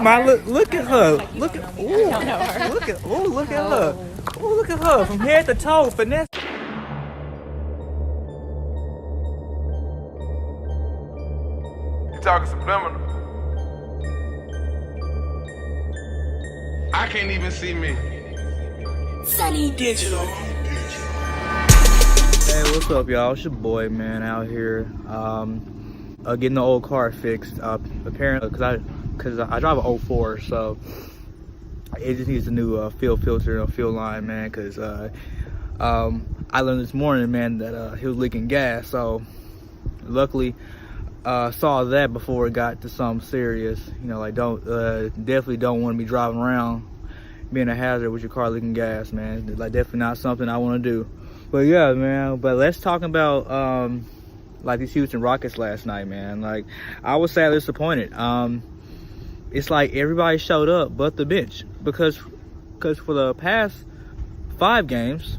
look at her. Look at look at her. Ooh, look at her from head to toe, finesse. You talking subliminal? I can't even see me. Sunny Digital. Hey, what's up, y'all? It's your boy, man, out here getting the old car fixed. Apparently, because I drive an 04, so it just needs a new fuel filter and fuel line, man. Because I learned this morning, man, that he was leaking gas. So luckily, saw that before it got to something serious. You know, like definitely don't want to be driving around being a hazard with your car leaking gas, man. Like definitely not something I want to do. But yeah, man, but let's talk about like these Houston Rockets last night, man. Like, I was sadly disappointed. It's like everybody showed up but the bench, because for the past 5 games,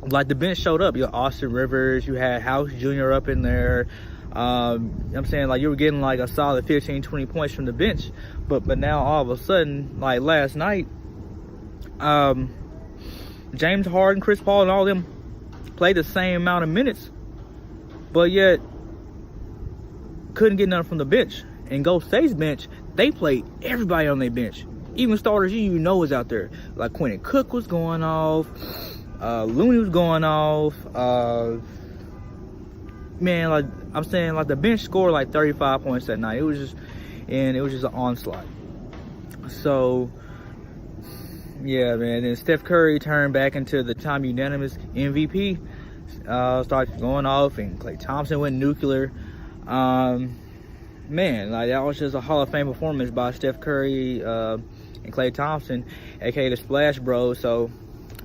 like, the bench showed up. You had Austin Rivers, you had House Jr. up in there. I'm saying, like, you were getting like a solid 15-20 points from the bench, but now all of a sudden, like last night, James Harden, Chris Paul, and all of them played the same amount of minutes, but yet couldn't get nothing from the bench. And Golden State's bench, they played everybody on their bench, even starters you know was out there. Like Quentin Cook was going off, Looney was going off. Man, like I'm saying, like the bench scored like 35 points that night. It was just an onslaught. So yeah, man. Then Steph Curry turned back into the time unanimous MVP. Started going off, and Klay Thompson went nuclear. Man, like that was just a Hall of Fame performance by Steph Curry and Klay Thompson, aka the Splash Bros. So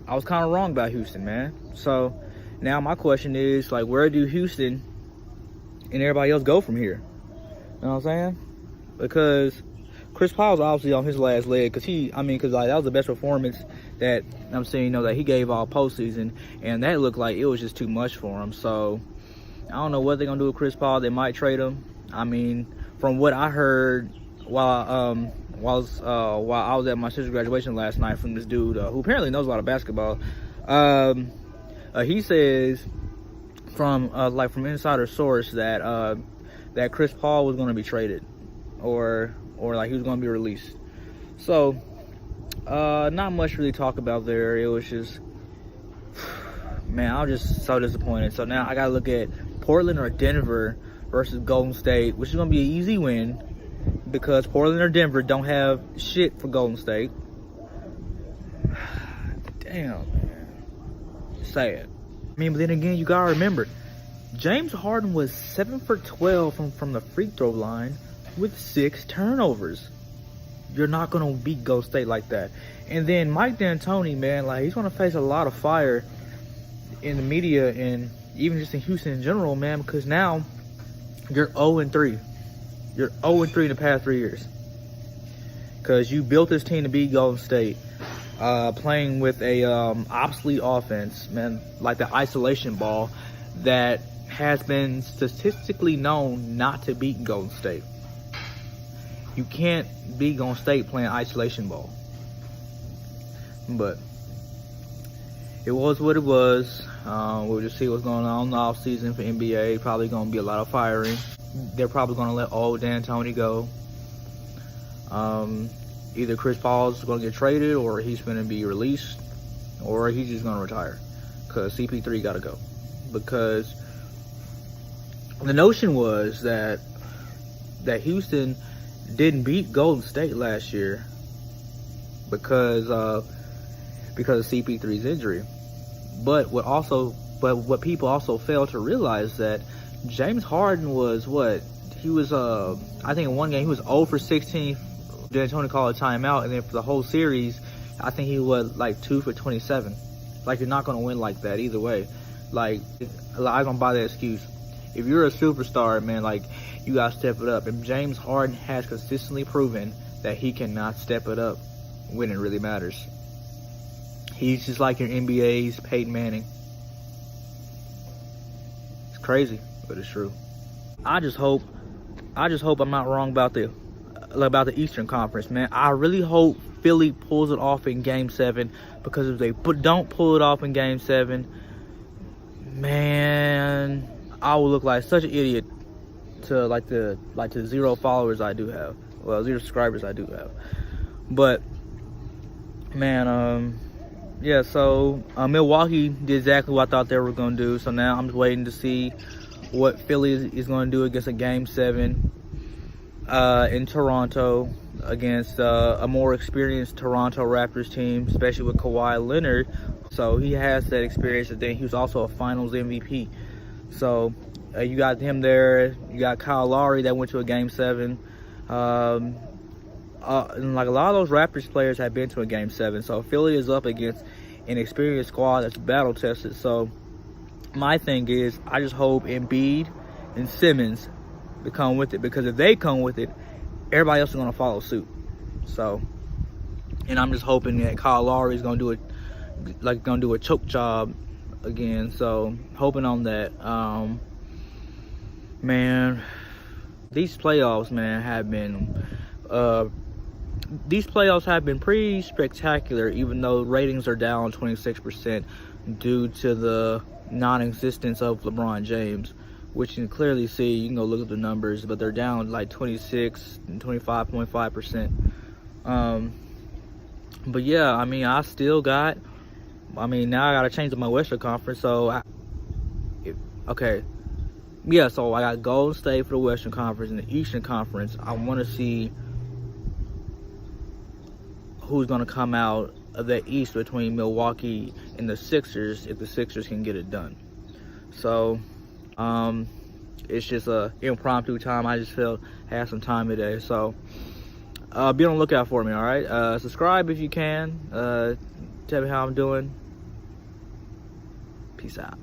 I was kind of wrong about Houston, man. So now my question is, like, where do Houston and everybody else go from here? You know what I'm saying? Because Chris Paul's obviously on his last leg, because like that was the best performance that I'm seeing, you know, that he gave all postseason, and that looked like it was just too much for him. So I don't know what they're gonna do with Chris Paul. They might trade him. I mean, from what I heard while I was at my sister's graduation last night from this dude who apparently knows a lot of basketball, he says from insider source that that Chris Paul was going to be traded, or like he was going to be released. So not much really talk about there. It was just, man, I was just so disappointed. So now I gotta look at Portland or Denver versus Golden State, which is going to be an easy win, because Portland or Denver don't have shit for Golden State. Damn, man. Sad. I mean, but then again, you gotta remember, James Harden was 7 for 12 from the free throw line with 6 turnovers. You're not gonna beat Golden State like that. And then Mike D'Antoni, man, like, he's gonna face a lot of fire in the media and even just in Houston in general, man, because now you're 0-3. You're 0-3 in the past 3 years. Because you built this team to beat Golden State, playing with a obsolete offense, man, like the isolation ball that has been statistically known not to beat Golden State. You can't beat Golden State playing isolation ball. But it was what it was. We'll just see what's going on in the offseason for NBA. Probably going to be a lot of firing. They're probably going to let old D'Antoni go. Either Chris Paul's going to get traded, or he's going to be released, or he's just going to retire, because CP3 got to go. Because the notion was that Houston didn't beat Golden State last year because of CP3's injury. But what people also fail to realize, that James Harden was I think in one game he was 0 for 16. D'Antoni called a timeout, and then for the whole series, I think he was like 2 for 27. Like, you're not gonna win like that either way. Like, I don't buy that excuse. If you're a superstar, man, like, you gotta step it up. And James Harden has consistently proven that he cannot step it up when it really matters. He's just like your NBA's Peyton Manning. It's crazy, but it's true. I just hope I'm not wrong about the about the Eastern Conference, man. I really hope Philly pulls it off in Game 7, because if they don't pull it off in Game 7, man, I will look like such an idiot to the 0 followers I do have. Well, 0 subscribers I do have. But man, yeah. So Milwaukee did exactly what I thought they were gonna do. So now I'm just waiting to see what Philly is gonna do against a Game 7 in Toronto, against a more experienced Toronto Raptors team, especially with Kawhi Leonard. So he has that experience, and then he was also a Finals MVP. So you got him there. You got Kyle Lowry that went to a Game 7. And like a lot of those Raptors players have been to a Game 7. So Philly is up against an experienced squad that's battle tested. So my thing is, I just hope Embiid and Simmons to come with it, because if they come with it, everybody else is going to follow suit. So, and I'm just hoping that Kyle Lowry is going to do a choke job again. So hoping on that. Man, these playoffs, man, have been pretty spectacular, even though ratings are down 26% due to the non-existence of LeBron James, which you can clearly see. You can go look at the numbers, but they're down like 26 and 25.5%. But yeah, I mean, now I gotta change to my Western Conference. So so I got Golden State for the Western Conference. And the Eastern Conference, I want to see who's going to come out of the East between Milwaukee and the Sixers, if the Sixers can get it done. So it's just a impromptu time. I just felt I had some time today. So be on the lookout for me, all right? Subscribe if you can. Tell me how I'm doing. Peace out.